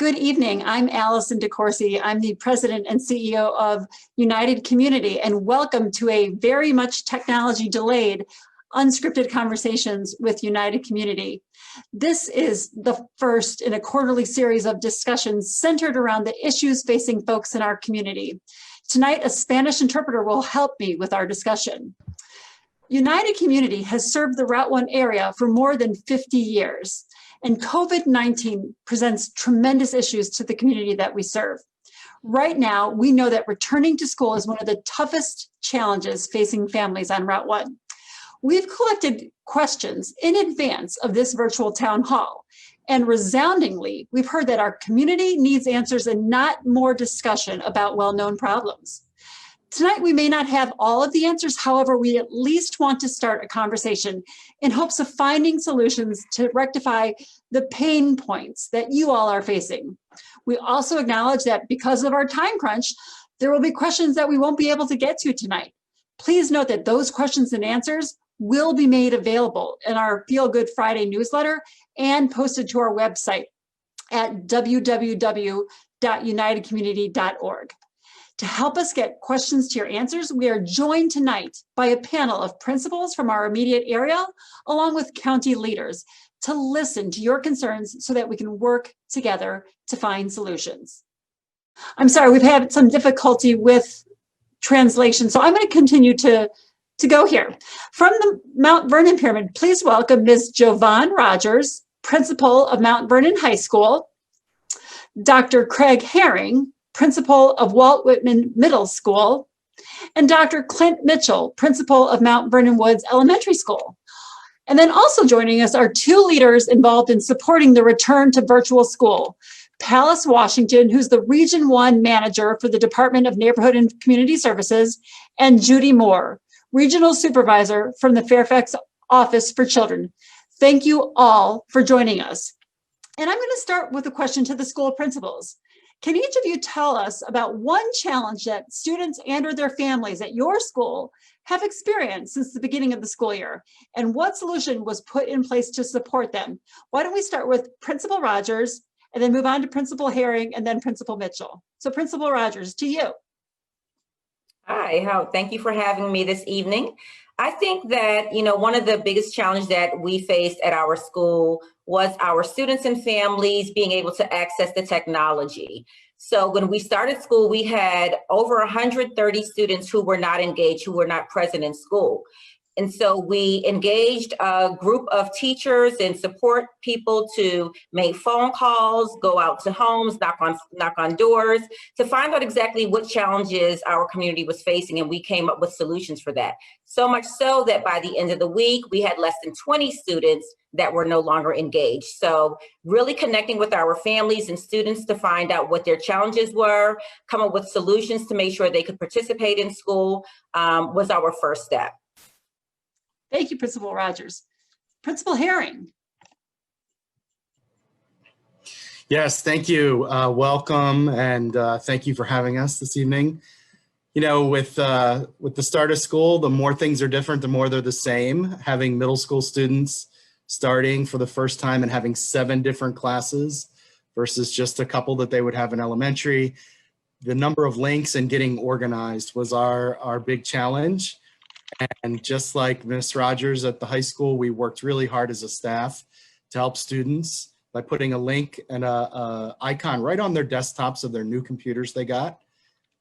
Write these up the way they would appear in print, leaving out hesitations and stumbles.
Good evening. I'm Alison DeCourcey. I'm the president and CEO of United Community, and welcome to a very much technology delayed Unscripted Conversations with United Community. This is the first in a quarterly series of discussions centered around the issues facing folks in our community. Tonight, a Spanish interpreter will help me with our discussion. United Community has served the Route 1 area for more than 50 years, and COVID-19 presents tremendous issues to the community that we serve. Right now, we know that returning to school is one of the toughest challenges facing families on Route 1. We've collected questions in advance of this virtual town hall, and resoundingly, we've heard that our community needs answers and not more discussion about well-known problems. Tonight, we may not have all of the answers. However, we at least want to start a conversation in hopes of finding solutions to rectify the pain points that you all are facing. We also acknowledge that because of our time crunch, there will be questions that we won't be able to get to tonight. Please note that those questions and answers will be made available in our Feel Good Friday newsletter and posted to our website at www.unitedcommunity.org. To help us get questions to your answers, we are joined tonight by a panel of principals from our immediate area, along with county leaders, to listen to your concerns so that we can work together to find solutions. I'm sorry, we've had some difficulty with translation, so I'm going to continue to go here. From the Mount Vernon Pyramid, please welcome Ms. JoVon Rogers, principal of Mount Vernon High School, Dr. Craig Herring, principal of Walt Whitman Middle School, and Dr. Clint Mitchell, principal of Mount Vernon Woods Elementary School. And then also joining us are two leaders involved in supporting the return to virtual school. Pallas Washington, who's the Region 1 manager for the Department of Neighborhood and Community Services, and Judy Moore, regional supervisor from the Fairfax Office for Children. Thank you all for joining us. And I'm going to start with a question to the school principals. Can each of you tell us about one challenge that students and or their families at your school have experienced since the beginning of the school year, and what solution was put in place to support them? Why don't we start with Principal Rogers and then move on to Principal Herring and then Principal Mitchell. So Principal Rogers, to you. Hi, thank you for having me this evening. I think that, one of the biggest challenges that we faced at our school was our students and families being able to access the technology. So when we started school, we had over 130 students who were not engaged, who were not present in school. And so we engaged a group of teachers and support people to make phone calls, go out to homes, knock on doors, to find out exactly what challenges our community was facing, and we came up with solutions for that. So much so that by the end of the week, we had less than 20 students that were no longer engaged. So really connecting with our families and students to find out what their challenges were, come up with solutions to make sure they could participate in school was our first step. Thank you, Principal Rogers. Principal Herring. Yes, thank you. Welcome, and thank you for having us this evening. With the start of school, the more things are different, the more they're the same. Having middle school students starting for the first time and having 7 different classes versus just a couple that they would have in elementary. The number of links and getting organized was our big challenge. And just like Ms. Rogers at the high school, we worked really hard as a staff to help students by putting a link and a icon right on their desktops of their new computers they got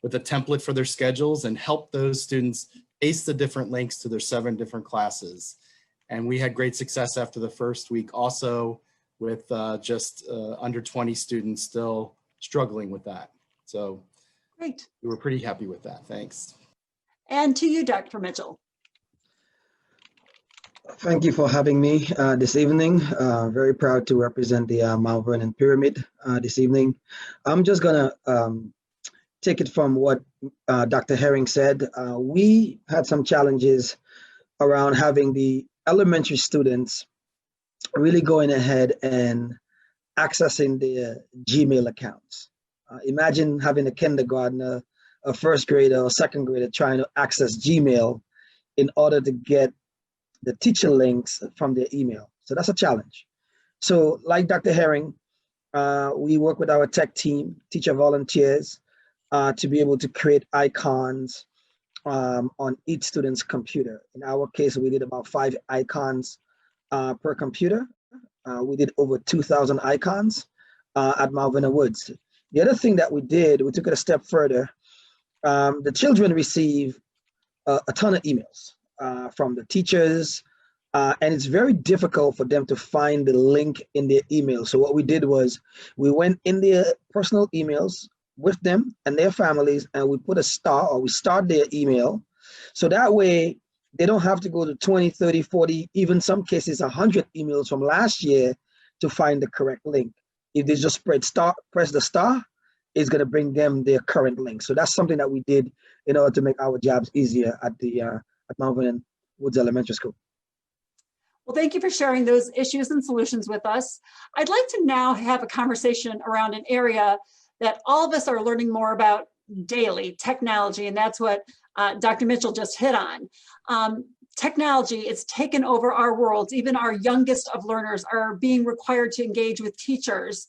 with a template for their schedules, and help those students paste the different links to their 7 different classes. And we had great success after the first week also with just under 20 students still struggling with that. So great. We were pretty happy with that. Thanks. And to you, Dr. Mitchell. Thank you for having me this evening. Very proud to represent the Mount Vernon Pyramid this evening. I'm just gonna take it from what Dr. Herring said. We had some challenges around having the elementary students really going ahead and accessing their Gmail accounts. Imagine having a kindergartner, a first grader or second grader trying to access Gmail in order to get the teacher links from their email. So that's a challenge. So like Dr. Herring, we work with our tech team, teacher volunteers, to be able to create icons on each student's computer. In our case, we did about 5 icons per computer. We did over 2,000 icons at Malvern Woods. The other thing that we did, we took it a step further. The children receive a ton of emails from the teachers, and it's very difficult for them to find the link in their email. So what we did was we went in their personal emails with them and their families, and we put a star, or we starred their email. So that way they don't have to go to 20, 30, 40, even some cases 100 emails from last year to find the correct link. If they just press the star, it's going to bring them their current link. So that's something that we did in order to make our jobs easier at Malvern Woods Elementary School. Well, thank you for sharing those issues and solutions with us. I'd like to now have a conversation around an area that all of us are learning more about daily, technology, and that's what Dr. Mitchell just hit on. Technology, it's taken over our worlds. Even our youngest of learners are being required to engage with teachers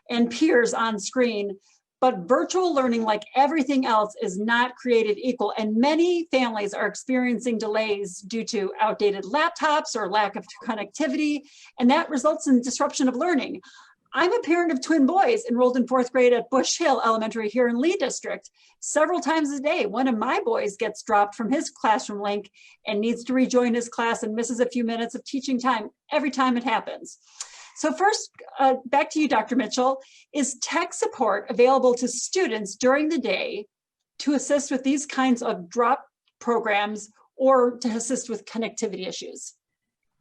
and peers on screen. But virtual learning, like everything else, is not created equal. And many families are experiencing delays due to outdated laptops or lack of connectivity, and that results in disruption of learning. I'm a parent of twin boys enrolled in 4th grade at Bush Hill Elementary here in Lee District. Several times a day, one of my boys gets dropped from his classroom link and needs to rejoin his class and misses a few minutes of teaching time every time it happens. So first, back to you, Dr. Mitchell. Is tech support available to students during the day to assist with these kinds of drop programs or to assist with connectivity issues?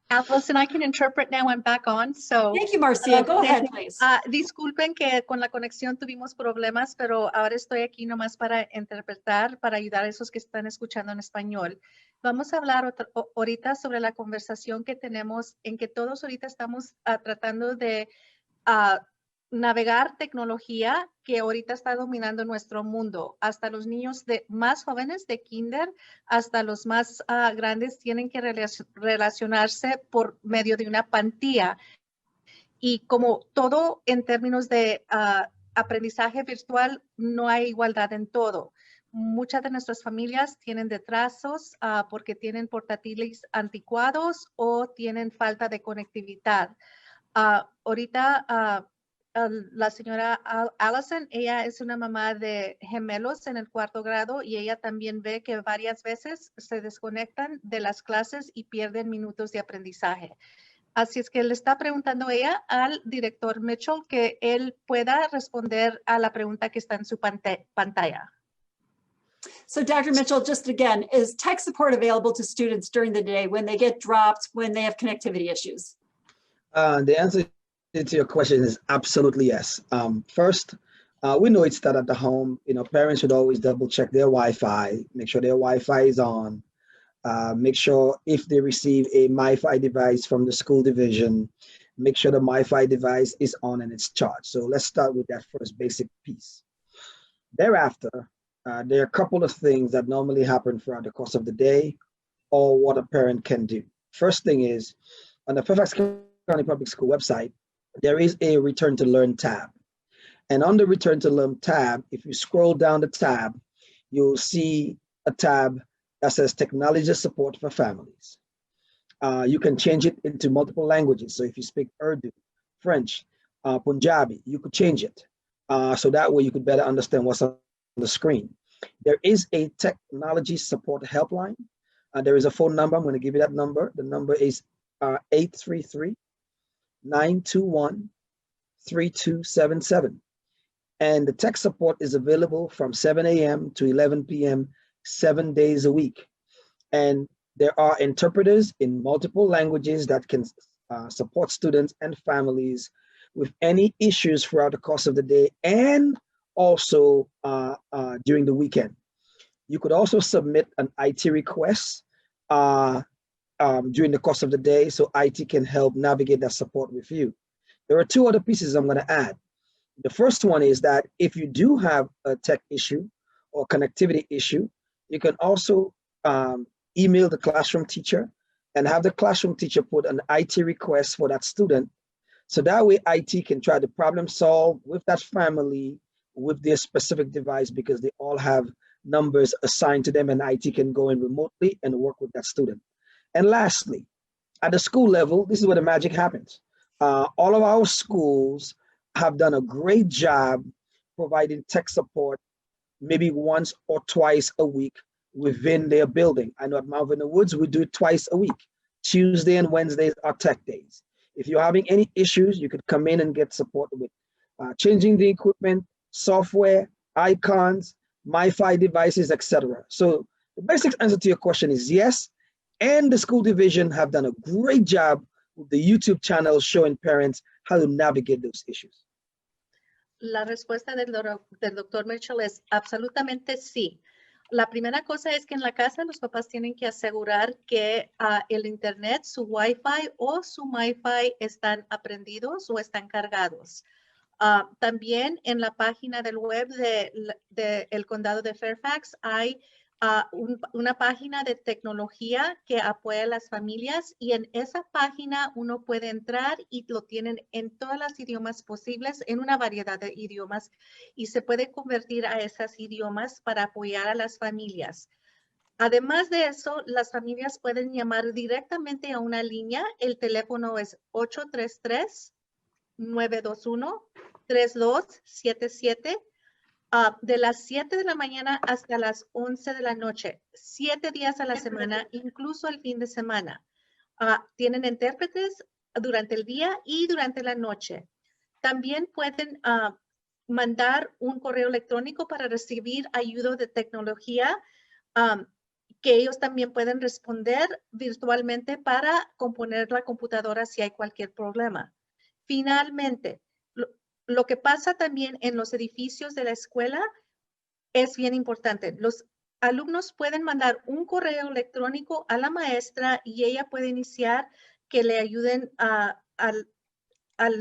Alison, I can interpret now. I'm back on. So thank you, Marcia. Go ahead, please. Disculpen que con la conexión tuvimos problemas, pero ahora estoy aquí nomás para interpretar, para ayudar a esos que están escuchando en español. Vamos a hablar ahorita sobre la conversación que tenemos en que todos ahorita estamos tratando de navegar tecnología que ahorita está dominando nuestro mundo. Hasta los niños más jóvenes de kinder hasta los más grandes tienen que relacionarse por medio de una pantalla. Y como todo en términos de aprendizaje virtual, no hay igualdad en todo. Muchas de nuestras familias tienen retrasos porque tienen portátiles anticuados o tienen falta de conectividad. Ahorita la señora Alison, ella es una mamá de gemelos en el 4º grado y ella también ve que varias veces se desconectan de las clases y pierden minutos de aprendizaje. Así es que le está preguntando ella al director Mitchell que él pueda responder a la pregunta que está en su pantalla. So Dr. Mitchell, just again, is tech support available to students during the day when they get dropped, when they have connectivity issues? The answer to your question is absolutely yes. First, we know it's not at the home. You know, parents should always double check their Wi-Fi, make sure their Wi-Fi is on, make sure if they receive a MiFi device from the school division, make sure the MiFi device is on and it's charged. So let's start with that first basic piece. Thereafter, there are a couple of things that normally happen throughout the course of the day or what a parent can do. First thing is, on the Fairfax County Public School website, there is a Return to Learn tab. And on the Return to Learn tab, if you scroll down the tab, you'll see a tab that says Technology Support for Families. You can change it into multiple languages. So if you speak Urdu, French, Punjabi, you could change it. So that way you could better understand what's on the screen. There is a technology support helpline. There is a phone number. I'm going to give you that number. The number is 833-921-3277. And the tech support is available from 7 a.m. to 11 p.m. 7 days a week. And there are interpreters in multiple languages that can support students and families with any issues throughout the course of the day and also during the weekend. You could also submit an IT request during the course of the day so IT can help navigate that support with you. There are 2 other pieces I'm going to add. The first one is that if you do have a tech issue or connectivity issue, you can also email the classroom teacher and have the classroom teacher put an IT request for that student So that way IT can try to problem solve with that family, with their specific device, because they all have numbers assigned to them, and IT can go in remotely and work with that student. And lastly, at the school level, this is where the magic happens. All of our schools have done a great job providing tech support maybe once or twice a week within their building. I know at Mount Vernon Woods, we do it twice a week. Tuesday and Wednesdays are tech days. If you're having any issues, you could come in and get support with changing the equipment, software, icons, MiFi devices, etc. So the basic answer to your question is yes. And the school division have done a great job with the YouTube channel showing parents how to navigate those issues. La respuesta del doctor Mitchell es absolutamente sí. La primera cosa es que en la casa los papás tienen que asegurar que el internet, su Wi-Fi o su MiFi están aprendidos o están cargados. También en la página del web del condado de Fairfax hay una página de tecnología que apoya a las familias, y en esa página uno puede entrar y lo tienen en todos los idiomas posibles, en una variedad de idiomas, y se puede convertir a esos idiomas para apoyar a las familias. Además de eso, las familias pueden llamar directamente a una línea. El teléfono es 833-921-3277. De las 7 de la mañana hasta las 11 de la noche, 7 días a la semana, incluso el fin de semana. Tienen intérpretes durante el día y durante la noche. También pueden mandar un correo electrónico para recibir ayuda de tecnología, que ellos también pueden responder virtualmente para componer la computadora si hay cualquier problema. Finalmente, lo que pasa también en los edificios de la escuela es bien importante. Los alumnos pueden mandar un correo electrónico a la maestra y ella puede iniciar que le ayuden al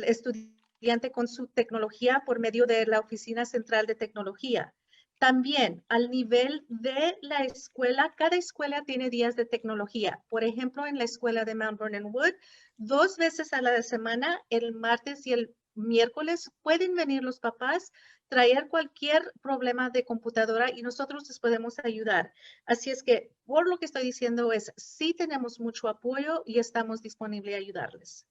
estudiante con su tecnología por medio de la Oficina Central de Tecnología. También al nivel de la escuela, cada escuela tiene días de tecnología. Por ejemplo, en la escuela de Mount Vernon Wood, 2 veces a la semana, el martes y el miércoles, pueden venir los papás, traer cualquier problema de computadora y nosotros les podemos ayudar. Así es que, por lo que estoy diciendo es, sí tenemos mucho apoyo y estamos disponibles a ayudarles.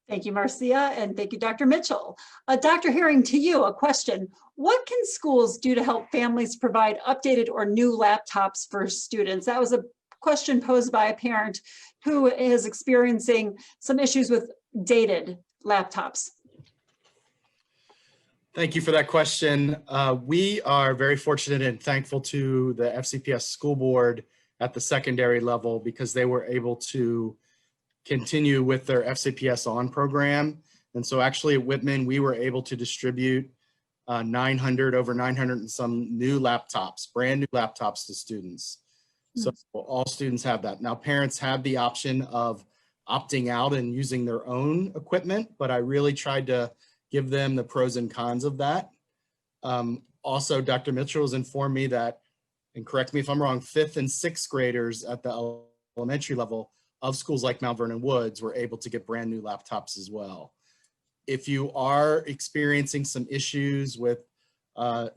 Thank you, Marcia, and thank you, Dr. Mitchell. Dr. Herring, to you, a question. What can schools do to help families provide updated or new laptops for students? That was a question posed by a parent who is experiencing some issues with dated laptops. Thank you for that question. We are very fortunate and thankful to the FCPS school board at the secondary level, because they were able to continue with their FCPS On program. And so actually at Whitman, we were able to distribute over 900 and some new laptops, brand new laptops to students. So all students have that. Now parents have the option of opting out and using their own equipment, but I really tried to give them the pros and cons of that. Also, Dr. Mitchell has informed me that, and correct me if I'm wrong, 5th and 6th graders at the elementary level of schools like Mount Vernon Woods were able to get brand new laptops as well. If you are experiencing some issues with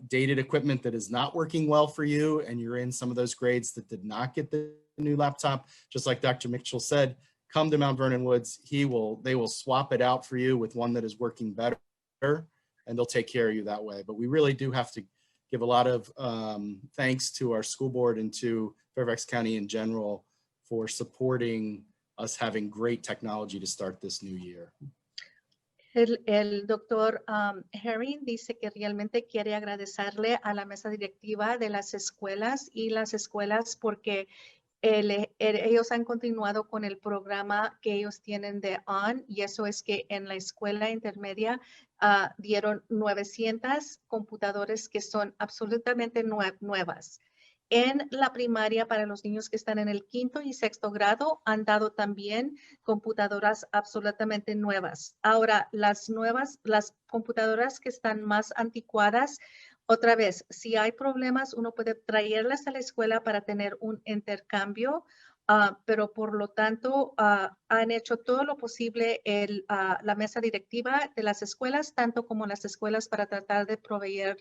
dated equipment that is not working well for you, and you're in some of those grades that did not get the new laptop, just like Dr. Mitchell said, come to Mount Vernon Woods. They will swap it out for you with one that is working better, and they'll take care of you that way. But we really do have to give a lot of thanks to our school board and to Fairfax County in general for supporting us having great technology to start this new year. El doctor Herring dice que realmente quiere agradecerle a la mesa directiva de las escuelas y las escuelas porque ellos han continuado con el programa que ellos tienen de ON, y eso es que en la escuela intermedia dieron 900 computadores que son absolutamente nuevas. En la primaria, para los niños que están en el 5º y 6º grado, han dado también computadoras absolutamente nuevas. Ahora, las computadoras que están más anticuadas, otra vez, si hay problemas, uno puede traerlas a la escuela para tener un intercambio pero por lo tanto han hecho todo lo posible la mesa directiva de las escuelas, tanto como las escuelas, para tratar de proveer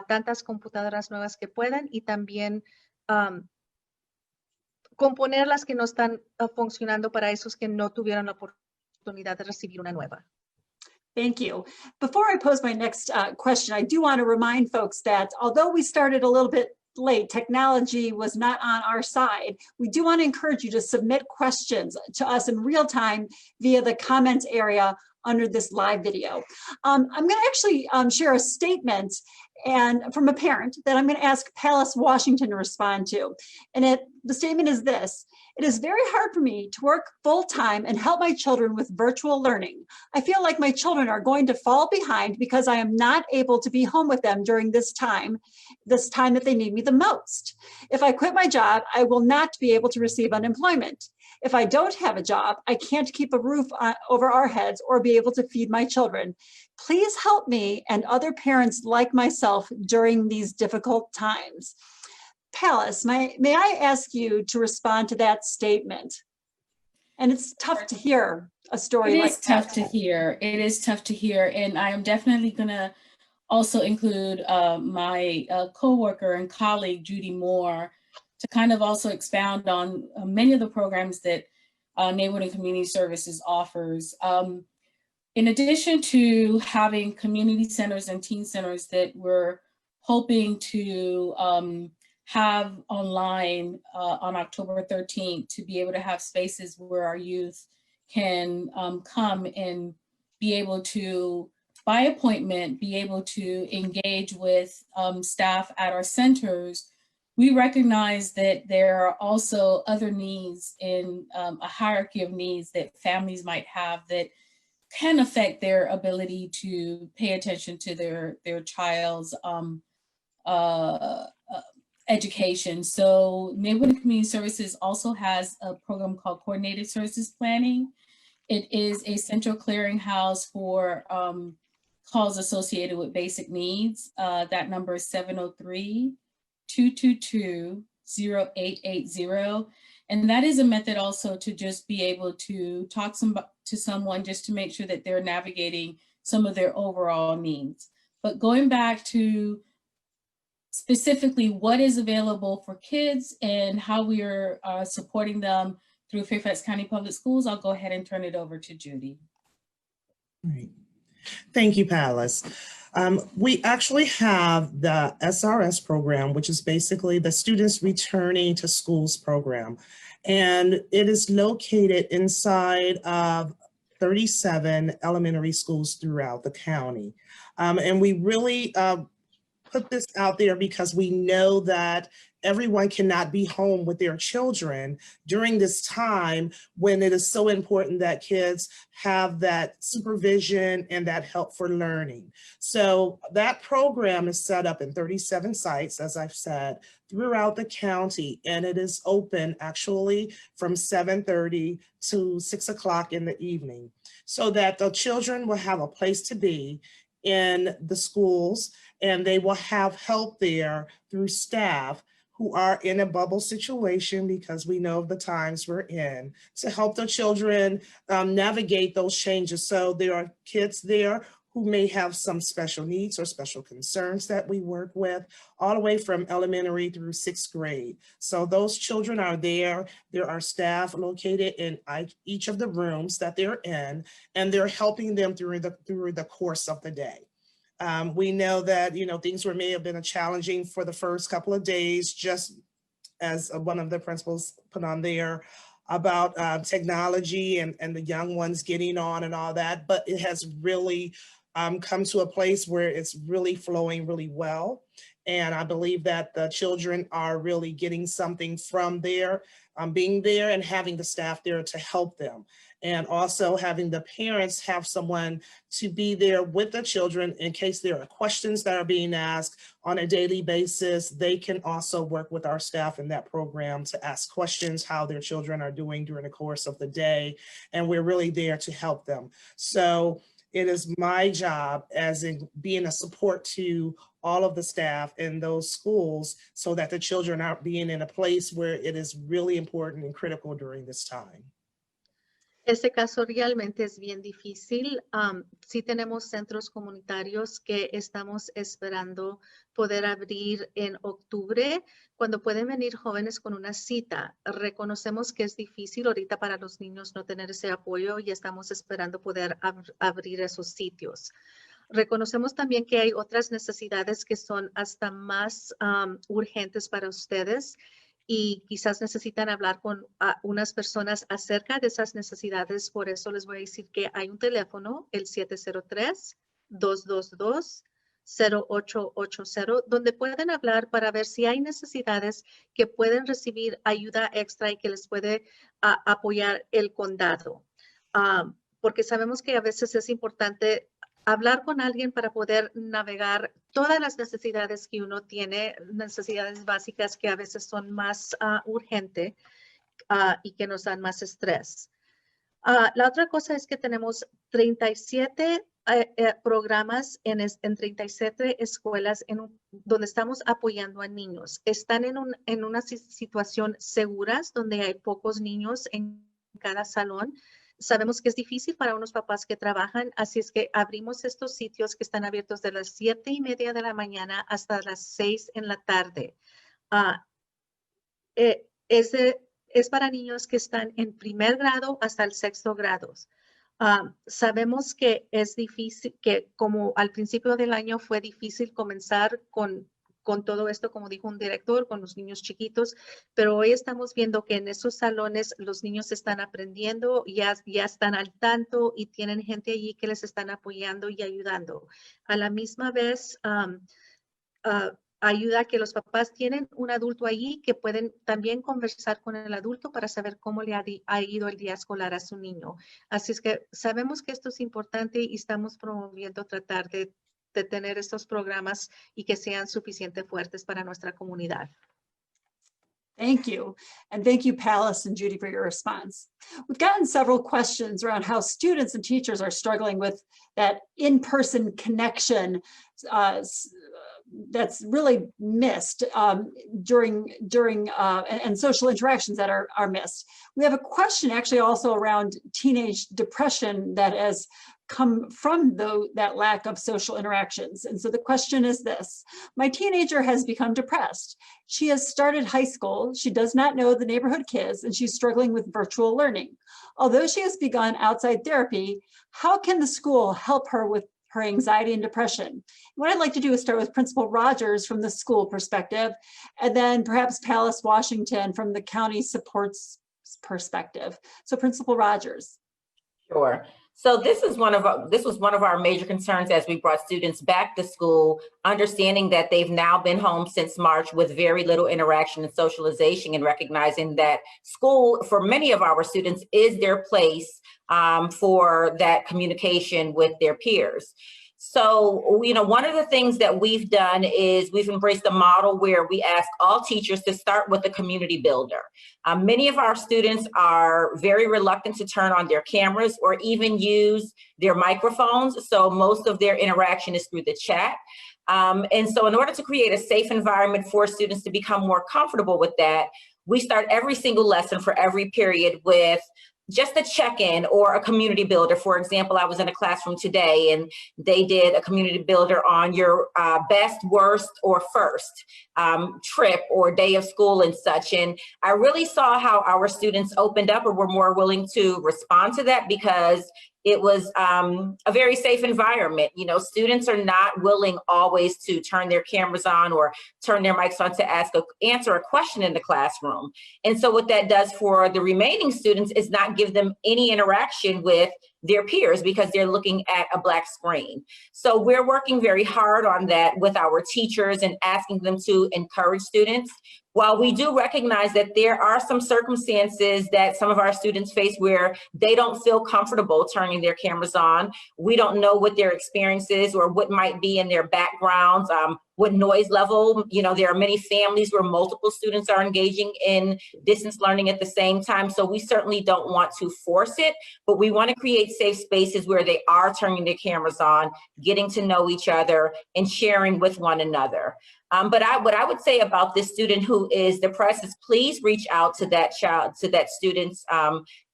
tantas computadoras nuevas que puedan y también componer las que no están funcionando para esos que no tuvieron la oportunidad de recibir una nueva. Thank you. Before I pose my next question, I do want to remind folks that although we started a little bit late, technology was not on our side. We do want to encourage you to submit questions to us in real time via the comments area under this live video. I'm going to actually share a statement from a parent that I'm going to ask Pallas Washington to respond to. And the statement is this: "It is very hard for me to work full-time and help my children with virtual learning. I feel like my children are going to fall behind because I am not able to be home with them during this time that they need me the most. If I quit my job, I will not be able to receive unemployment. If I don't have a job, I can't keep a roof over our heads or be able to feed my children. Please help me and other parents like myself during these difficult times." Pallas, may I ask you to respond to that statement? And it's tough to hear a story like that. It is tough to hear. It is tough to hear. And I am definitely going to also include my coworker and colleague, Judy Moore, to kind of also expound on many of the programs that Neighborhood and Community Services offers. In addition to having community centers and teen centers that we're hoping to have online on October 13th, to be able to have spaces where our youth can come and be able to, by appointment, be able to engage with staff at our centers. We recognize that there are also other needs in a hierarchy of needs that families might have that can affect their ability to pay attention to their child's education. So Neighborhood and Community Services also has a program called Coordinated Services Planning. It is a central clearinghouse for calls associated with basic needs. That number is 703-222-0880. And that is a method also to just be able to talk to someone just to make sure that they're navigating some of their overall needs. But going back to specifically what is available for kids and how we are supporting them through Fairfax County Public Schools, I'll go ahead and turn it over to Judy. All right. Thank you, Pallas. We actually have the SRS program, which is basically the Students Returning to Schools program. And it is located inside of 37 elementary schools throughout the county. And we really put this out there because we know that everyone cannot be home with their children during this time when it is so important that kids have that supervision and that help for learning. So that program is set up in 37 sites, as I've said, throughout the county, and it is open actually from 7:30 to 6 o'clock in the evening, so that the children will have a place to be in the schools, and they will have help there through staff who are in a bubble situation, because we know the times we're in, to help the children navigate those changes. So there are kids there who may have some special needs or special concerns that we work with, all the way from elementary through 6th grade. So those children are there. There are staff located in each of the rooms that they're in, and they're helping them through the course of the day. We know that, things may have been challenging for the first couple of days, just as one of the principals put on there about technology and the young ones getting on and all that, but it has really come to a place where it's really flowing really well. And I believe that the children are really getting something from there, being there and having the staff there to help them. And also having the parents have someone to be there with the children in case there are questions that are being asked on a daily basis. They can also work with our staff in that program to ask questions, how their children are doing during the course of the day. And we're really there to help them. So it is my job, as in being a support to all of the staff in those schools so that the children aren't being in a place where it is really important and critical during this time. Este caso realmente es bien difícil. Sí tenemos centros comunitarios que estamos esperando poder abrir en octubre, cuando pueden venir jóvenes con una cita. Reconocemos que es difícil ahorita para los niños no tener ese apoyo y estamos esperando poder abrir esos sitios. Reconocemos también que hay otras necesidades que son hasta más urgentes para ustedes y quizás necesitan hablar con unas personas acerca de esas necesidades. Por eso les voy a decir que hay un teléfono, el 703-222-0880, donde pueden hablar para ver si hay necesidades que pueden recibir ayuda extra y que les puede apoyar el condado. Porque sabemos que a veces es importante hablar con alguien para poder navegar todas las necesidades que uno tiene, necesidades básicas que a veces son más urgentes y que nos dan más estrés. La otra cosa es que tenemos 37 programas en 37 escuelas donde estamos apoyando a niños. Están en una situación seguras donde hay pocos niños en cada salón. Sabemos que es difícil para unos papás que trabajan, así es que abrimos estos sitios que están abiertos de las 7:30 de la mañana hasta las 6 en la tarde. Es para niños que están en primer grado hasta el sexto grado. Sabemos que es difícil, que como al principio del año fue difícil comenzar con todo esto, como dijo un director, con los niños chiquitos, pero hoy estamos viendo que en esos salones los niños están aprendiendo, ya están al tanto y tienen gente allí que les están apoyando y ayudando. A la misma vez, ayuda que los papás tienen un adulto allí que pueden también conversar con el adulto para saber cómo le ha ido el día escolar a su niño. Así es que sabemos que esto es importante y estamos promoviendo tratar de tener estos programas y que sean suficientemente fuertes para nuestra comunidad. Thank you. And thank you, Pallas and Judy, for your response. We've gotten several questions around how students and teachers are struggling with that in-person connection that's really missed during and social interactions that are missed. We have a question actually also around teenage depression that has come from that lack of social interactions. And so the question is this: my teenager has become depressed. She has started high school. She does not know the neighborhood kids, and she's struggling with virtual learning. Although she has begun outside therapy, how can the school help her with her anxiety and depression? What I'd like to do is start with Principal Rogers from the school perspective, and then perhaps Pallas Washington from the county supports perspective. So Principal Rogers. Sure. So this was one of our major concerns as we brought students back to school, understanding that they've now been home since March with very little interaction and socialization, and recognizing that school for many of our students is their place for that communication with their peers. So, one of the things that we've done is we've embraced a model where we ask all teachers to start with a community builder. Many of our students are very reluctant to turn on their cameras or even use their microphones. So most of their interaction is through the chat. And so in order to create a safe environment for students to become more comfortable with that, we start every single lesson for every period with just a check-in or a community builder. For example, I was in a classroom today and they did a community builder on your best, worst, or first trip or day of school and such. And I really saw how our students opened up or were more willing to respond to that because it was a very safe environment. Students are not willing always to turn their cameras on or turn their mics on to answer a question in the classroom. And so what that does for the remaining students is not give them any interaction with their peers because they're looking at a black screen. So we're working very hard on that with our teachers and asking them to encourage students. While we do recognize that there are some circumstances that some of our students face where they don't feel comfortable turning their cameras on, we don't know what their experience is or what might be in their backgrounds, what noise level. You know, there are many families where multiple students are engaging in distance learning at the same time. So we certainly don't want to force it, but we want to create safe spaces where they are turning their cameras on, getting to know each other and sharing with one another. But what I would say about this student who is depressed is please reach out to that child, to that student's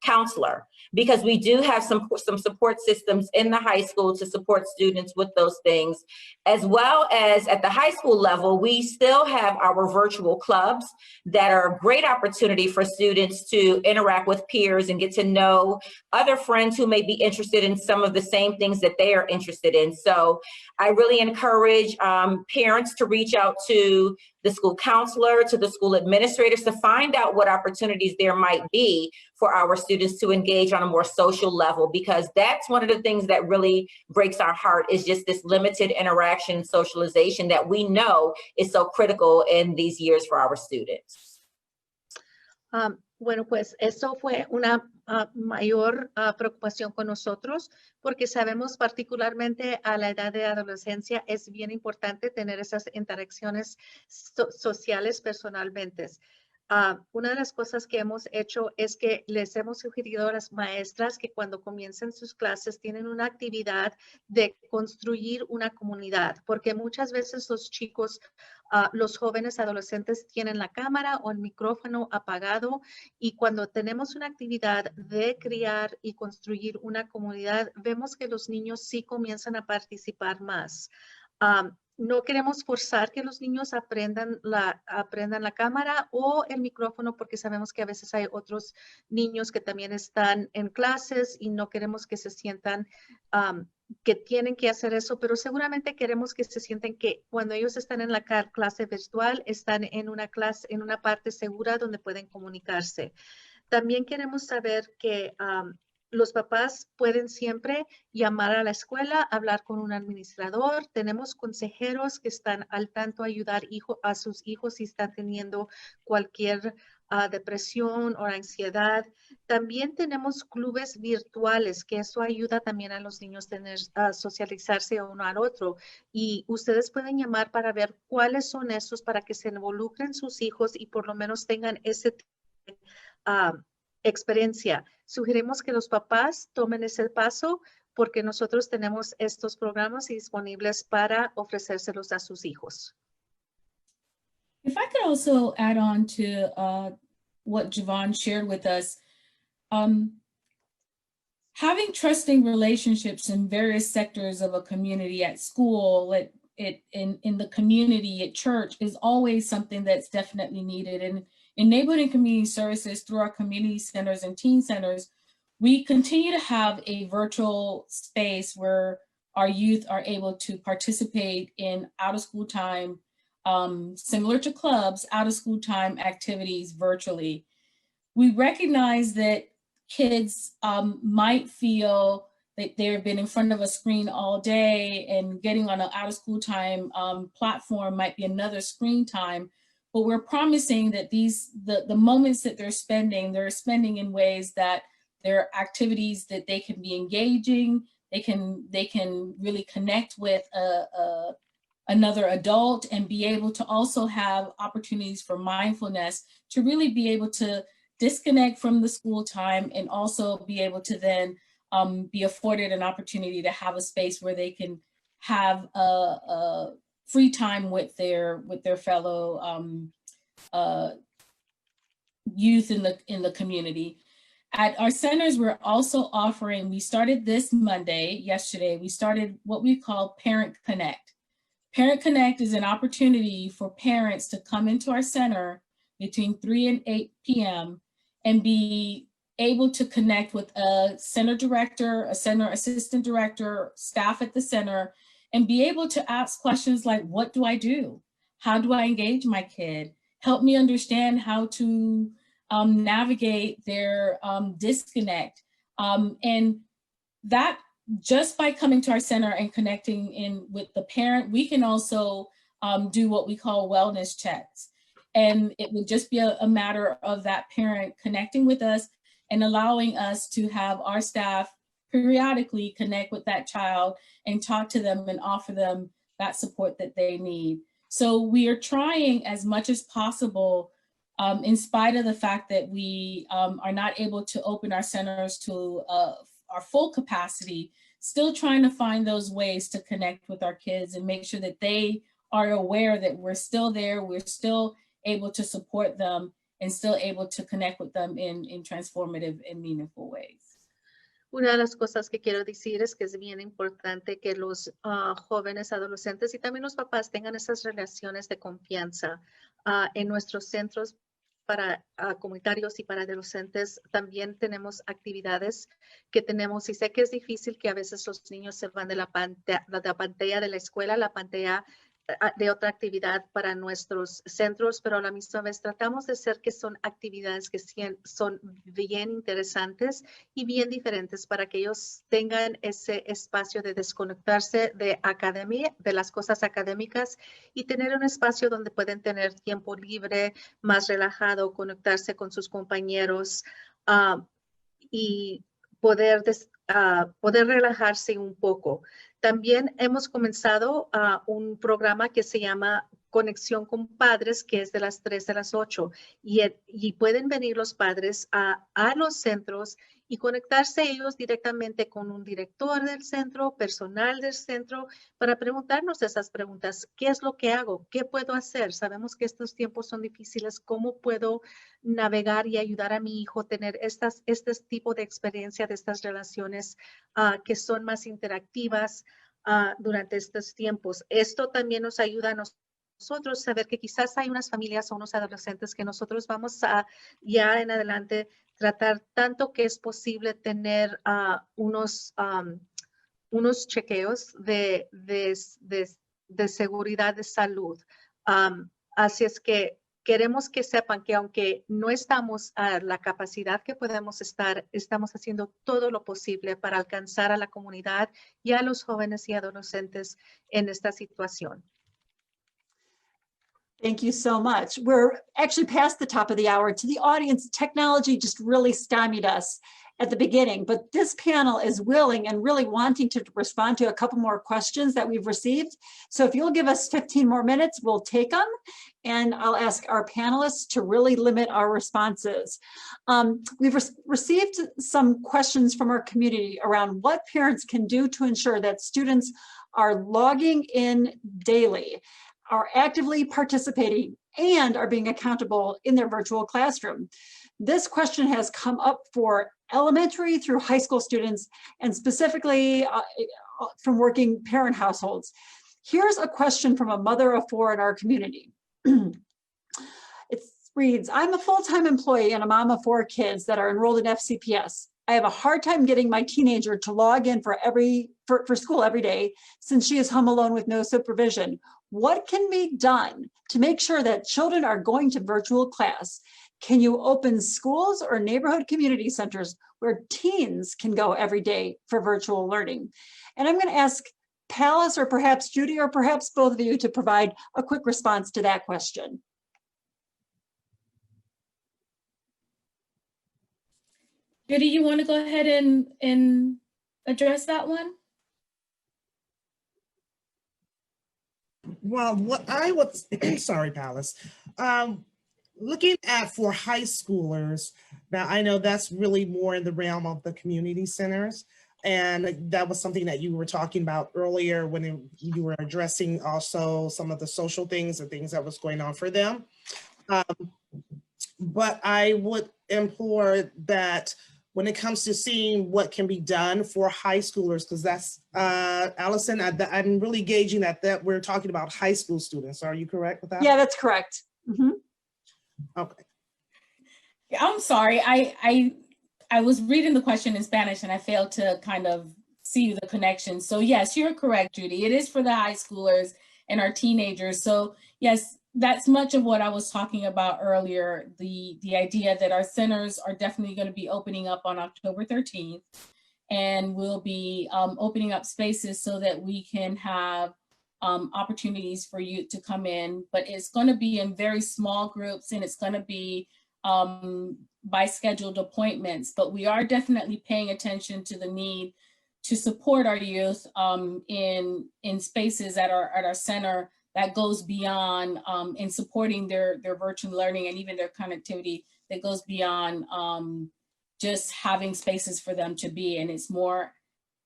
counselor, because we do have some support systems in the high school to support students with those things, as well as at the high school level, we still have our virtual clubs that are a great opportunity for students to interact with peers and get to know other friends who may be interested in some of the same things that they are interested in. So I really encourage parents to reach out to the school counselor, to the school administrators, to find out what opportunities there might be for our students to engage on a more social level, because that's one of the things that really breaks our heart, is just this limited interaction, socialization that we know is so critical in these years for our students. Bueno, pues eso fue una mayor preocupación con nosotros, porque sabemos particularmente a la edad de adolescencia es bien importante tener esas interacciones sociales personalmente. Una de las cosas que hemos hecho es que les hemos sugerido a las maestras que cuando comiencen sus clases tienen una actividad de construir una comunidad, porque muchas veces los chicos, los jóvenes adolescentes tienen la cámara o el micrófono apagado, y cuando tenemos una actividad de crear y construir una comunidad, vemos que los niños sí comienzan a participar más. No queremos forzar que los niños aprendan la cámara o el micrófono, porque sabemos que a veces hay otros niños que también están en clases y no queremos que se sientan que tienen que hacer eso, pero seguramente queremos que se sienten que cuando ellos están en la clase virtual, están en una clase, en una parte segura donde pueden comunicarse. También queremos saber que los papás pueden siempre llamar a la escuela, hablar con un administrador. Tenemos consejeros que están al tanto a ayudar a sus hijos si están teniendo cualquier depresión o ansiedad. También tenemos clubes virtuales, que eso ayuda también a los niños a socializarse uno al otro. Y ustedes pueden llamar para ver cuáles son esos, para que se involucren sus hijos y por lo menos tengan ese experiencia. Sugerimos que los papás tomen ese paso, porque nosotros tenemos estos programas disponibles para ofrecérselos a sus hijos. If I could also add on to what JoVon shared with us, having trusting relationships in various sectors of a community, at school, in the community, at church, is always something that's definitely needed. And in neighborhood and community services, through our community centers and teen centers, we continue to have a virtual space where our youth are able to participate in out-of-school time, similar to clubs, out-of-school time activities virtually. We recognize that kids might feel that they've been in front of a screen all day, and getting on an out-of-school time platform might be another screen time. But we're promising that the moments that they're spending in ways that they're activities that they can be engaging, they can really connect with another adult, and be able to also have opportunities for mindfulness, to really be able to disconnect from the school time, and also be able to then be afforded an opportunity to have a space where they can have a free time with their fellow youth in the community. At our centers, we're also offering, we started this yesterday, we started what we call Parent Connect. Parent Connect is an opportunity for parents to come into our center between 3 and 8 p.m. and be able to connect with a center director, a center assistant director, staff at the center, and be able to ask questions like, what do I do? How do I engage my kid? Help me understand how to navigate their disconnect. And that, just by coming to our center and connecting in with the parent, we can also do what we call wellness checks. And it would just be a matter of that parent connecting with us and allowing us to have our staff periodically connect with that child and talk to them and offer them that support that they need. So we are trying as much as possible, in spite of the fact that we are not able to open our centers to our full capacity, still trying to find those ways to connect with our kids and make sure that they are aware that we're still there, we're still able to support them, and still able to connect with them in transformative and meaningful ways. Una de las cosas que quiero decir es que es bien importante que los jóvenes, adolescentes y también los papás tengan esas relaciones de confianza en nuestros centros para comunitarios y para adolescentes. También tenemos actividades que tenemos, y sé que es difícil que a veces los niños se van de la pantalla de la escuela a la pantalla de otra actividad para nuestros centros, pero a la misma vez tratamos de hacer que son actividades que son bien interesantes y bien diferentes para que ellos tengan ese espacio de desconectarse de academia, de las cosas académicas, y tener un espacio donde pueden tener tiempo libre, más relajado, conectarse con sus compañeros y poder relajarse un poco. También hemos comenzado un programa que se llama Conexión con Padres, que es de las 3 a las 8. Y pueden venir los padres a los centros y conectarse ellos directamente con un director del centro, personal del centro, para preguntarnos esas preguntas. ¿Qué es lo que hago? ¿Qué puedo hacer? Sabemos que estos tiempos son difíciles. ¿Cómo puedo navegar y ayudar a mi hijo a tener este tipo de experiencia, de estas relaciones que son más interactivas durante estos tiempos? Esto también nos ayuda a nosotros saber que quizás hay unas familias o unos adolescentes que nosotros vamos a ya en adelante tratar tanto que es posible tener unos chequeos de seguridad de salud. Así es que queremos que sepan que aunque no estamos a la capacidad que podemos estar, estamos haciendo todo lo posible para alcanzar a la comunidad y a los jóvenes y adolescentes en esta situación. Thank you so much. We're actually past the top of the hour. To the audience, technology just really stymied us at the beginning, but this panel is willing and really wanting to respond to a couple more questions that we've received. So if you'll give us 15 more minutes, we'll take them, and I'll ask our panelists to really limit our responses. We've received some questions from our community around what parents can do to ensure that students are logging in daily, are actively participating, and are being accountable in their virtual classroom. This question has come up for elementary through high school students, and specifically from working parent households. Here's a question from a mother of 4 in our community. It reads, I'm a full-time employee and a mom of 4 kids that are enrolled in FCPS. I have a hard time getting my teenager to log in for school every day since she is home alone with no supervision. What can be done to make sure that children are going to virtual class? Can you open schools or neighborhood community centers where teens can go every day for virtual learning? And I'm going to ask Pallas or perhaps Judy or perhaps both of you to provide a quick response to that question. Judy, you want to go ahead and address that one? Well, what I would, sorry, Pallas, looking at for high schoolers, now I know that's really more in the realm of the community centers. And that was something that you were talking about earlier when you were addressing also some of the social things and things that was going on for them. But I would implore that when it comes to seeing what can be done for high schoolers, because that's, Alison, I'm really gauging that we're talking about high school students. Are you correct with that? Yeah, that's correct. Mm-hmm. Okay. I'm sorry, I was reading the question in Spanish and I failed to kind of see the connection. So yes, you're correct, Judy. It is for the high schoolers and our teenagers. So yes, that's much of what I was talking about earlier, the idea that our centers are definitely going to be opening up on October 13th, and we'll be opening up spaces so that we can have opportunities for you to come in, but it's going to be in very small groups and it's going to be by scheduled appointments. But we are definitely paying attention to the need to support our youth in spaces at our center that goes beyond in supporting their virtual learning and even their connectivity, that goes beyond just having spaces for them to be. And it's more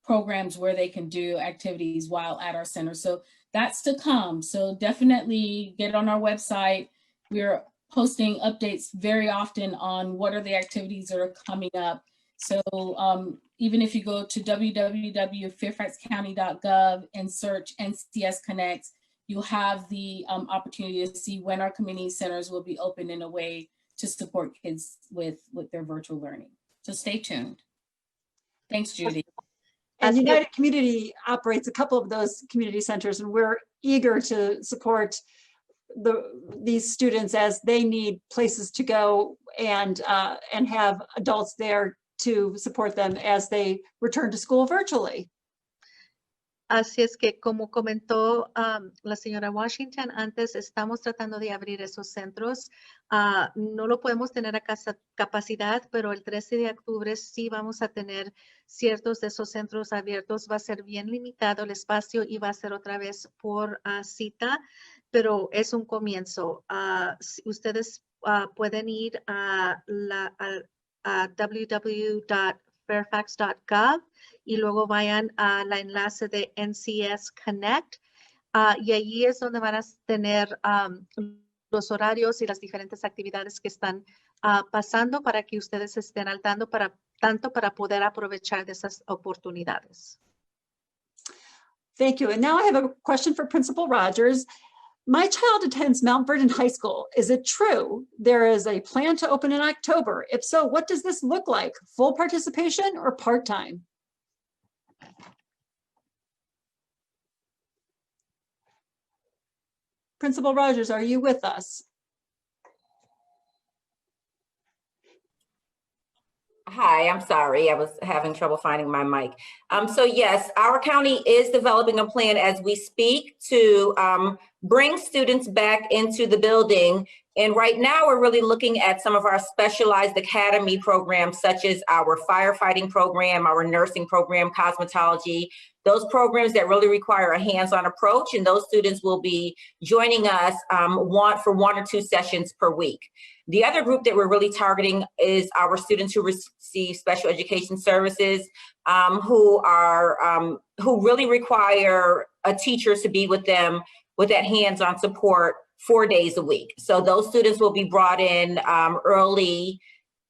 programs where they can do activities while at our center. So that's to come. So definitely get on our website. We're posting updates very often on what are the activities that are coming up. So even if you go to www.fairfaxcounty.gov and search NCS Connects, you'll have the opportunity to see when our community centers will be open in a way to support kids with their virtual learning. So stay tuned. Thanks, Judy. And United Community operates a couple of those community centers, and we're eager to support these students as they need places to go and have adults there to support them as they return to school virtually. Así es que, como comentó la señora Washington antes, estamos tratando de abrir esos centros. No lo podemos tener a capacidad, pero el 13 de octubre sí vamos a tener ciertos de esos centros abiertos. Va a ser bien limitado el espacio y va a ser otra vez por cita, pero es un comienzo. Ustedes pueden ir a www.fairfax.gov y luego vayan a la enlace de NCS Connect y allí es donde van a tener los horarios y las diferentes actividades que están pasando para que ustedes estén al tanto para poder aprovechar de esas oportunidades. Thank you. And now I have a question for Principal Rogers. My child attends Mount Vernon High School. Is it true there is a plan to open in October? If so, what does this look like? Full participation or part-time? Principal Rogers, are you with us? Hi, I'm sorry. I was having trouble finding my mic. So yes, our county is developing a plan as we speak to bring students back into the building. And right now we're really looking at some of our specialized academy programs, such as our firefighting program, our nursing program, cosmetology, those programs that really require a hands-on approach. And those students will be joining us for 1 or 2 sessions per week. The other group that we're really targeting is our students who receive special education services, who really require a teacher to be with them with that hands-on support 4 days a week. So those students will be brought in early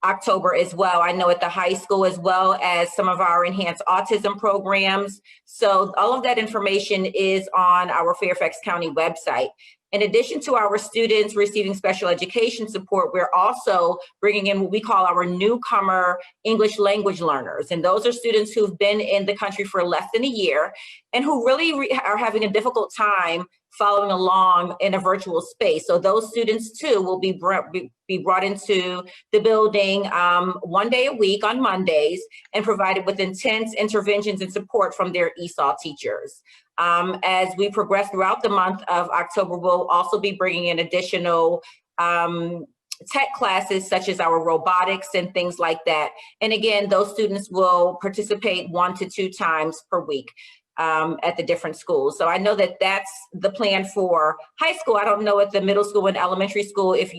October as well. I know at the high school, as well as some of our enhanced autism programs. So all of that information is on our Fairfax County website. In addition to our students receiving special education support, we're also bringing in what we call our newcomer English language learners. And those are students who've been in the country for less than a year and who really are having a difficult time following along in a virtual space. So those students too will be brought into the building 1 day a week on Mondays and provided with intense interventions and support from their ESOL teachers. As we progress throughout the month of October, we'll also be bringing in additional tech classes such as our robotics and things like that. And again, those students will participate 1 to 2 times per week at the different schools. So I know that that's the plan for high school. I don't know at the middle school and elementary school if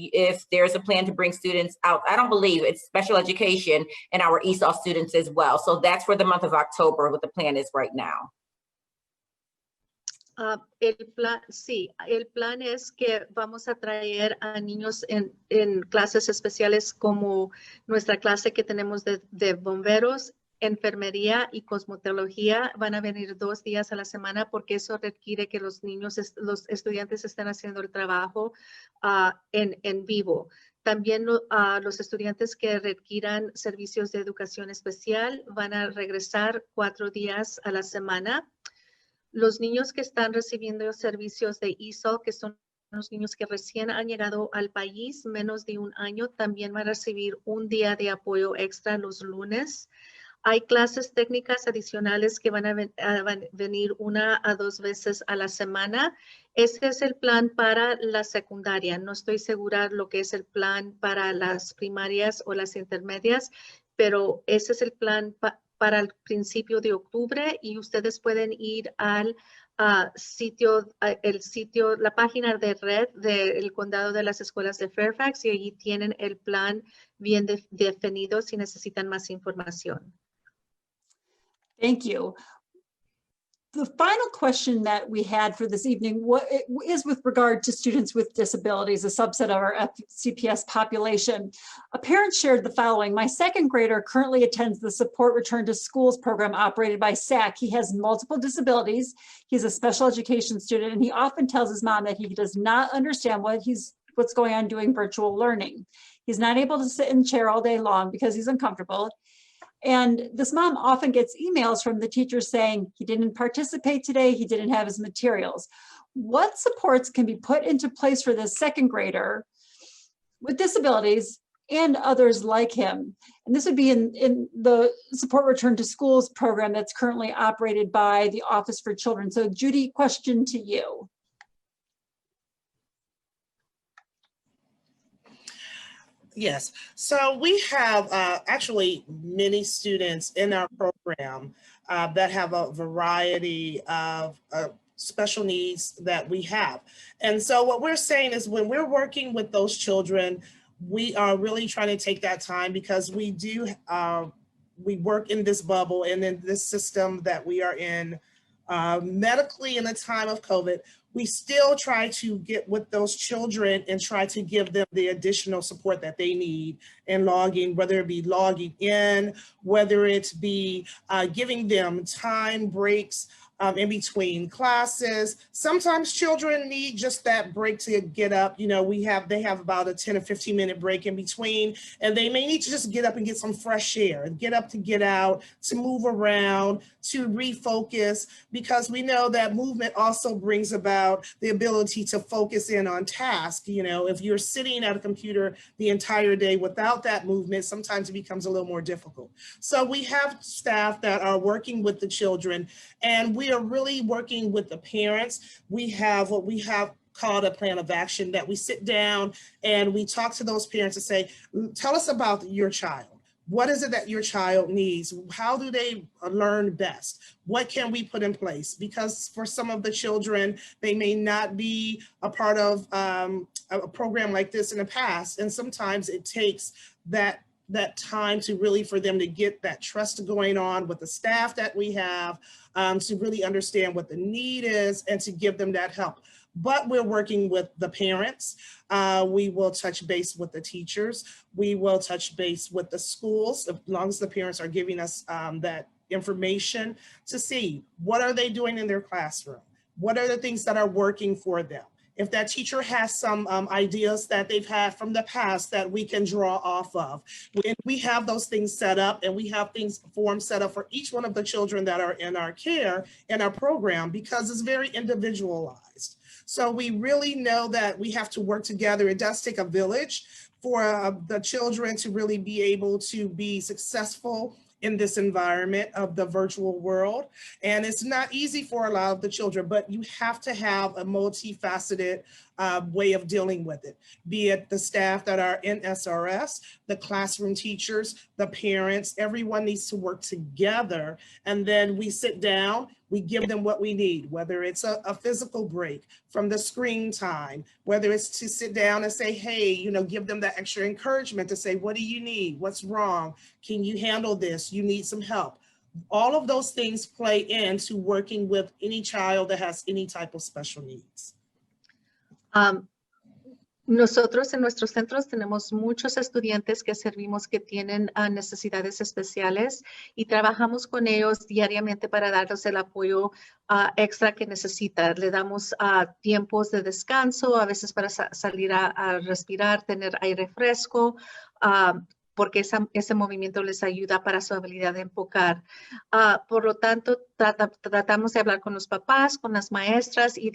there's a plan to bring students out. I don't believe it's special education and our ESOL students as well. So that's for the month of October, what the plan is right now. El plan es que vamos a traer a niños en clases especiales como nuestra clase que tenemos de bomberos, enfermería y cosmetología. Van a venir 2 días a la semana porque eso requiere que los estudiantes estén haciendo el trabajo en vivo. También los estudiantes que requieran servicios de educación especial van a regresar 4 días a la semana. Los niños que están recibiendo servicios de ESOL, que son los niños que recién han llegado al país, menos de 1 año, también van a recibir 1 día de apoyo extra los lunes. Hay clases técnicas adicionales que van a venir 1 a 2 veces a la semana. Ese es el plan para la secundaria. No estoy segura lo que es el plan para las primarias o las intermedias, pero ese es el plan para el principio de octubre y ustedes pueden ir al la página de red del condado de las escuelas de Fairfax y allí tienen el plan bien definido si necesitan más información. Thank you. The final question that we had for this evening is with regard to students with disabilities, a subset of our FCPS population. A parent shared the following: my second grader currently attends the Support Return to Schools program operated by SAC. He has multiple disabilities. He's a special education student, and he often tells his mom that he does not understand what's going on doing virtual learning. He's not able to sit in the chair all day long because he's uncomfortable. And this mom often gets emails from the teacher saying he didn't participate today, he didn't have his materials. What supports can be put into place for this second grader with disabilities and others like him? And this would be in the Support Return to Schools program that's currently operated by the Office for Children. So Judy, question to you. Yes, so we have actually many students in our program that have a variety of special needs that we have. And so what we're saying is when we're working with those children, we are really trying to take that time because we do, we work in this bubble and in this system that we are in medically in the time of COVID. We still try to get with those children and try to give them the additional support that they need in logging, whether it be logging in, whether it be giving them time breaks in between classes. Sometimes children need just that break to get up. You know, they have about a 10 or 15 minute break in between, and they may need to just get up and get some fresh air and get up to get out, to move around, to refocus, because we know that movement also brings about the ability to focus in on task. You know, if you're sitting at a computer the entire day without that movement, sometimes it becomes a little more difficult. So we have staff that are working with the children, and we are really working with the parents. We have what we have called a plan of action, that we sit down and we talk to those parents and say, tell us about your child. What is it that your child needs? How do they learn best? What can we put in place? Because for some of the children, they may not be a part of a program like this in the past. And sometimes it takes that time to really for them to get that trust going on with the staff that we have, to really understand what the need is and to give them that help. But we're working with the parents. We will touch base with the teachers. We will touch base with the schools, as long as the parents are giving us that information to see what are they doing in their classroom? What are the things that are working for them? If that teacher has some ideas that they've had from the past that we can draw off of. When we have those things set up and we have forms set up for each one of the children that are in our care, in our program, because it's very individualized. So we really know that we have to work together. It does take a village for the children to really be able to be successful in this environment of the virtual world. And it's not easy for a lot of the children, but you have to have a multifaceted way of dealing with it, be it the staff that are in SRS, the classroom teachers, the parents, everyone needs to work together. And then we sit down, we give them what we need, whether it's a physical break from the screen time, whether it's to sit down and say, hey, you know, give them that extra encouragement to say, what do you need? What's wrong? Can you handle this? You need some help. All of those things play into working with any child that has any type of special needs. Nosotros en nuestros centros tenemos muchos estudiantes que servimos que tienen necesidades especiales y trabajamos con ellos diariamente para darles el apoyo extra que necesitan. Le damos tiempos de descanso, a veces para salir a respirar, tener aire fresco, porque ese movimiento les ayuda para su habilidad de enfocar. Por lo tanto, tratamos de hablar con los papás, con las maestras y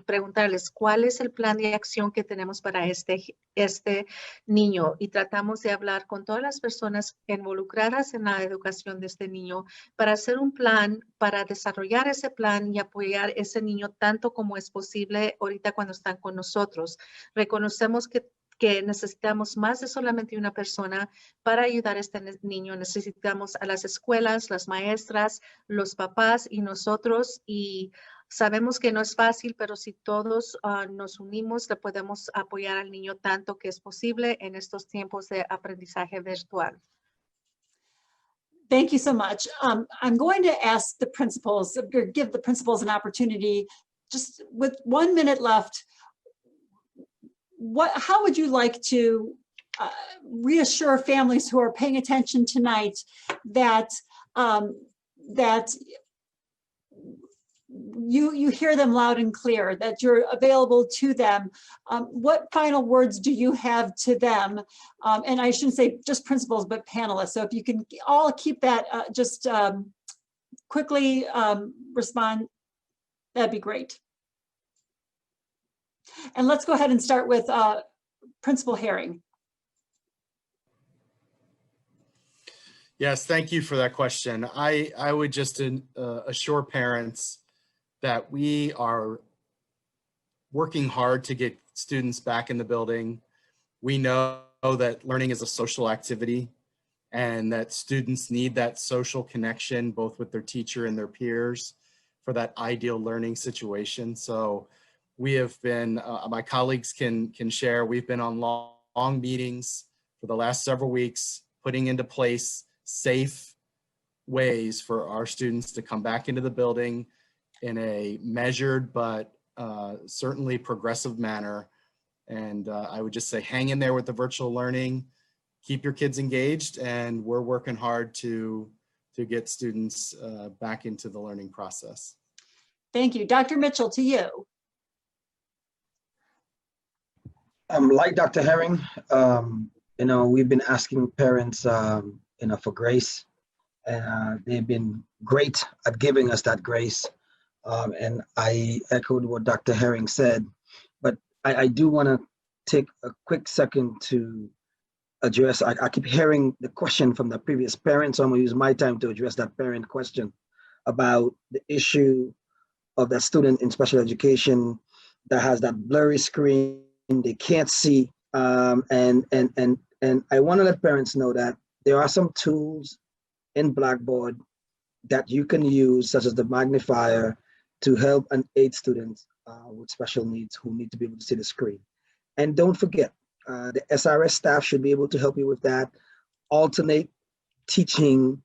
preguntarles cuál es el plan de acción que tenemos para este niño. Y tratamos de hablar con todas las personas involucradas en la educación de este niño para hacer un plan, para desarrollar ese plan y apoyar a ese niño tanto como es posible ahorita cuando están con nosotros. Reconocemos que que necesitamos más de solamente una persona para ayudar a este niño. Necesitamos a las escuelas, las maestras, los papás y nosotros. Y sabemos que no es fácil, pero si todos nos unimos, le podemos apoyar al niño tanto que es posible en estos tiempos de aprendizaje virtual. Thank you so much. I'm going to ask the principals, or give the principals an opportunity, just with 1 minute left. How would you like to reassure families who are paying attention tonight that that you hear them loud and clear, that you're available to them? What final words do you have to them? And I shouldn't say just principals, but panelists. So if you can all keep that, just quickly respond, that'd be great. And let's go ahead and start with Principal Herring. Yes, thank you for that question. I would just assure parents that we are working hard to get students back in the building. We know that learning is a social activity and that students need that social connection, both with their teacher and their peers, for that ideal learning situation. So we have been, my colleagues can share, we've been on long meetings for the last several weeks, putting into place safe ways for our students to come back into the building in a measured but certainly progressive manner. And I would just say hang in there with the virtual learning, keep your kids engaged, and we're working hard to get students back into the learning process. Thank you. Dr. Mitchell, to you. Like Dr. Herring, you know, we've been asking parents, you know, for grace, and they've been great at giving us that grace. And I echoed what Dr. Herring said, but I do want to take a quick second to address, I keep hearing the question from the previous parent, so I'm going to use my time to address that parent question about the issue of that student in special education that has that blurry screen, they can't see. And I want to let parents know that there are some tools in Blackboard that you can use, such as the magnifier, to help and aid students with special needs who need to be able to see the screen. And don't forget, the SRS staff should be able to help you with that. Alternate teaching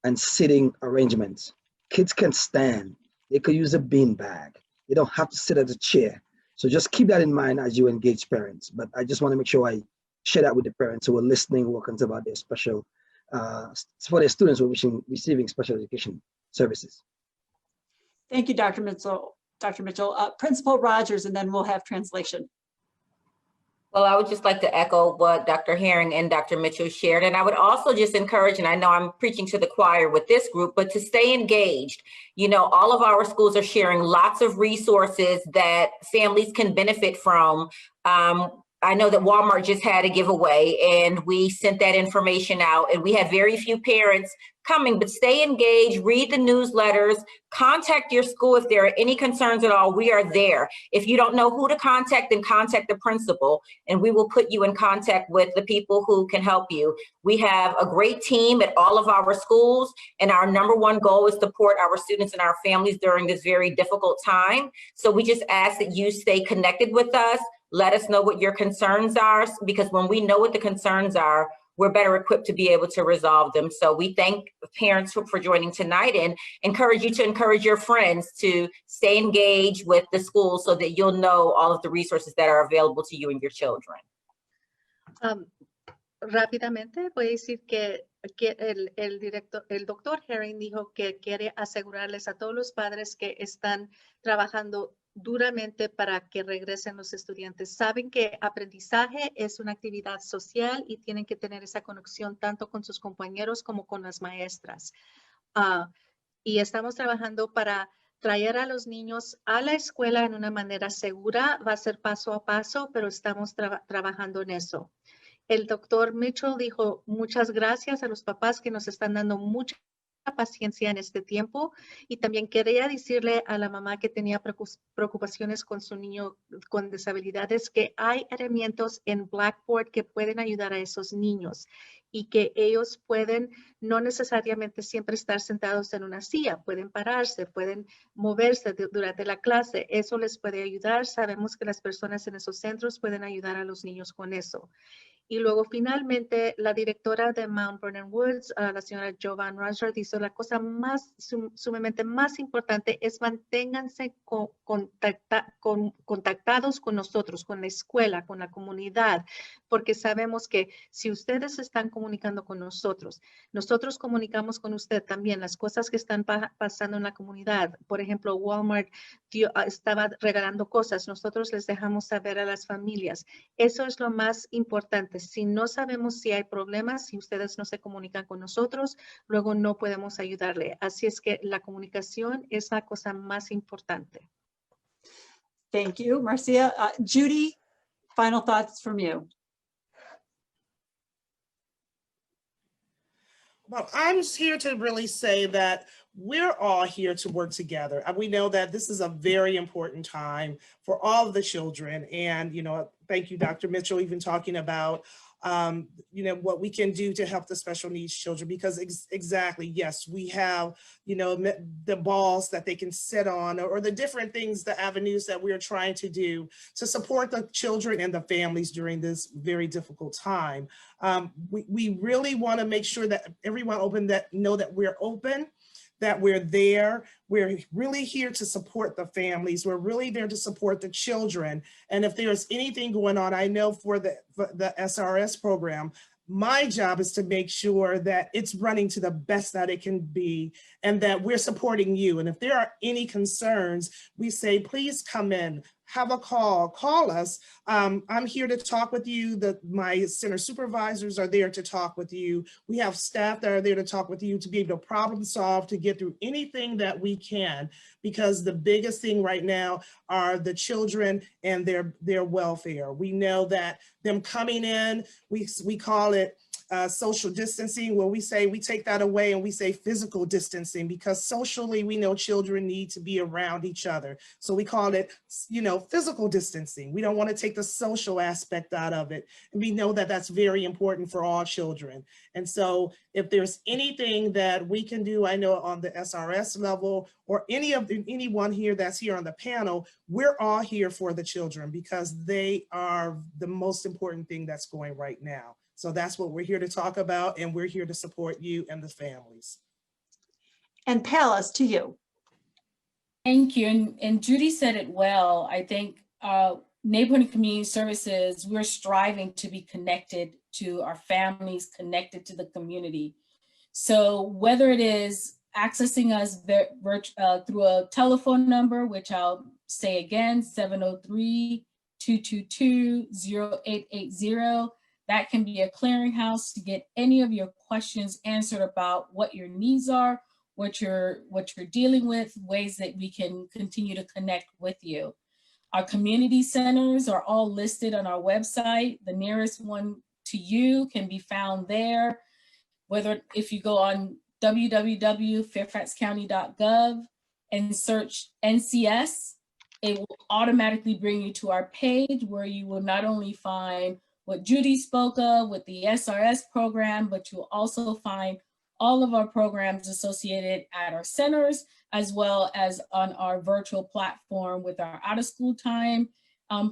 and sitting arrangements. Kids can stand. They could use a bean bag. You don't have to sit at a chair. So just keep that in mind as you engage parents. But I just want to make sure I share that with the parents who are listening, who are concerned about their special, for their students who are receiving special education services. Thank you, Dr. Mitchell. Dr. Mitchell, Principal Rogers, and then we'll have translation. Well, I would just like to echo what Dr. Herring and Dr. Mitchell shared. And I would also just encourage, and I know I'm preaching to the choir with this group, but to stay engaged. You know, all of our schools are sharing lots of resources that families can benefit from. I know that Walmart just had a giveaway and we sent that information out, and we had very few parents coming, but stay engaged, read the newsletters, contact your school if there are any concerns at all. We are there. If you don't know who to contact, then contact the principal and we will put you in contact with the people who can help you. We have a great team at all of our schools, and our #1 goal is to support our students and our families during this very difficult time. So we just ask that you stay connected with us. Let us know what your concerns are, because when we know what the concerns are, we're better equipped to be able to resolve them. So we thank parents for joining tonight, and encourage you to encourage your friends to stay engaged with the school so that you'll know all of the resources that are available to you and your children. Rápidamente voy a decir que el doctor Herring dijo que quiere asegurarles a todos los padres que están trabajando duramente para que regresen los estudiantes. Saben que aprendizaje es una actividad social y tienen que tener esa conexión tanto con sus compañeros como con las maestras. Y estamos trabajando para traer a los niños a la escuela en una manera segura. Va a ser paso a paso, pero estamos trabajando en eso. El doctor Mitchell dijo muchas gracias a los papás que nos están dando mucha paciencia en este tiempo, y también quería decirle a la mamá que tenía preocupaciones con su niño con disabilidades que hay herramientas en Blackboard que pueden ayudar a esos niños y que ellos pueden no necesariamente siempre estar sentados en una silla, pueden pararse, pueden moverse durante la clase. Eso les puede ayudar. Sabemos que las personas en esos centros pueden ayudar a los niños con eso. Y luego finalmente la directora de Mount Vernon Woods, la señora JoVon dice la cosa más sumamente más importante es manténganse contactados con nosotros, con la escuela, con la comunidad, porque sabemos que si ustedes están comunicando con nosotros, nosotros comunicamos con usted también las cosas que están pasando en la comunidad. Por ejemplo, Walmart estaba regalando cosas, nosotros les dejamos saber a las familias. Eso es lo más importante. Si no sabemos si hay problemas, si ustedes no se comunican con nosotros, luego no podemos ayudarle. Así es que la comunicación es la cosa más importante. Thank you, Marcia. Judy, final thoughts from you. Well, I'm here to really say that we're all here to work together. We know that this is a very important time for all of the children. And, thank you, Dr. Mitchell, even talking about, what we can do to help the special needs children, because exactly, yes, we have, the balls that they can sit on, or the different things, the avenues that we're trying to do to support the children and the families during this very difficult time. We really want to make sure that everyone know that we're open, that we're there. We're really here to support the families. We're really there to support the children. And if there's anything going on, I know for the SRS program, my job is to make sure that it's running to the best that it can be and that we're supporting you. And if there are any concerns, we say, please come in, have a call us. I'm here to talk with you. My center supervisors are there to talk with you. We have staff that are there to talk with you, to be able to problem solve, to get through anything that we can, because the biggest thing right now are the children and their welfare. We know that them coming in, we call it social distancing, where we say we take that away and we say physical distancing, because socially we know children need to be around each other. So we call it, physical distancing. We don't want to take the social aspect out of it. And we know that that's very important for all children. And so if there's anything that we can do, I know on the SRS level or anyone here that's here on the panel, we're all here for the children because they are the most important thing that's going right now. So that's what we're here to talk about, and we're here to support you and the families. And Pallas, to you. Thank you. And Judy said it well. I think Neighborhood and Community Services, we're striving to be connected to our families, connected to the community. So whether it is accessing us through a telephone number, which I'll say again, 703-222-0880, that can be a clearinghouse to get any of your questions answered about what your needs are, what you're dealing with, ways that we can continue to connect with you. Our community centers are all listed on our website. The nearest one to you can be found there. If you go on www.fairfaxcounty.gov and search NCS, it will automatically bring you to our page where you will not only find what Judy spoke of with the SRS program, but you'll also find all of our programs associated at our centers, as well as on our virtual platform with our out of school time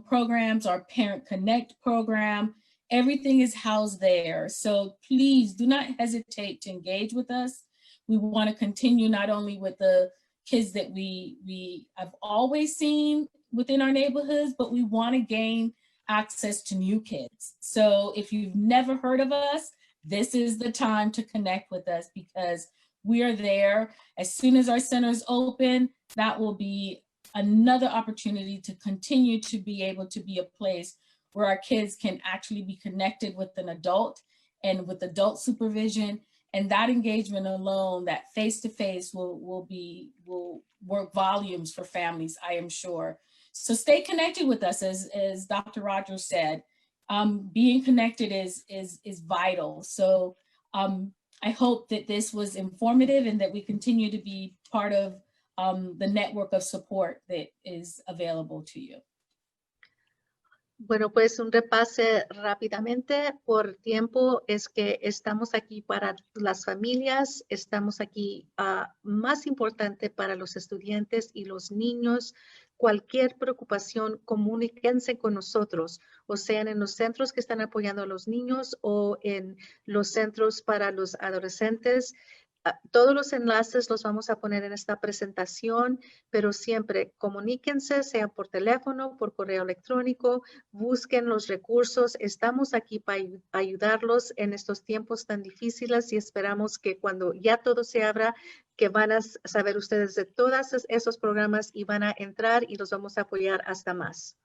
programs, our Parent Connect program. Everything is housed there. So please do not hesitate to engage with us. We want to continue not only with the kids that we have always seen within our neighborhoods, but we want to gain access to new kids. So if you've never heard of us, this is the time to connect with us, because we are there. As soon as our centers open, that will be another opportunity to continue to be able to be a place where our kids can actually be connected with an adult and with adult supervision. And that engagement alone, that face-to-face will work volumes for families, I am sure. So stay connected with us, as Dr. Rogers said. Being connected is vital. So I hope that this was informative and that we continue to be part of the network of support that is available to you. Bueno, pues un repase rápidamente por tiempo es que estamos aquí para las familias, estamos aquí más importante para los estudiantes y los niños. Cualquier preocupación, comuníquense con nosotros, o sea, en los centros que están apoyando a los niños o en los centros para los adolescentes. Todos los enlaces los vamos a poner en esta presentación, pero siempre comuníquense, sea por teléfono, por correo electrónico, busquen los recursos. Estamos aquí para ayudarlos en estos tiempos tan difíciles y esperamos que cuando ya todo se abra, que van a saber ustedes de todos esos programas y van a entrar y los vamos a apoyar hasta más.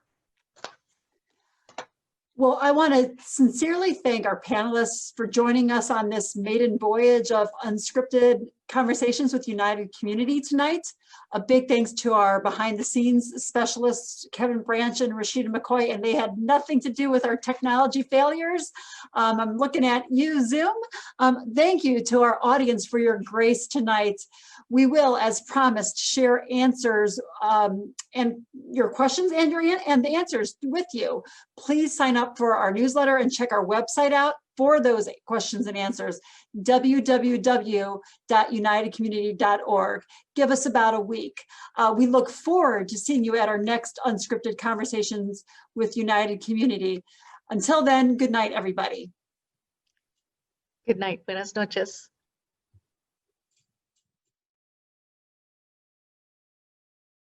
Well, I want to sincerely thank our panelists for joining us on this maiden voyage of unscripted conversations with United Community tonight. A big thanks to our behind the scenes specialists, Kevin Branch and Rashida McCoy, and they had nothing to do with our technology failures. I'm looking at you, Zoom. Thank you to our audience for your grace tonight. We will, as promised, share answers and your questions and the answers with you. Please sign up for our newsletter and check our website out for those questions and answers, www.unitedcommunity.org. Give us about a week. We look forward to seeing you at our next Unscripted Conversations with United Community. Until then, good night, everybody. Good night. Buenas noches.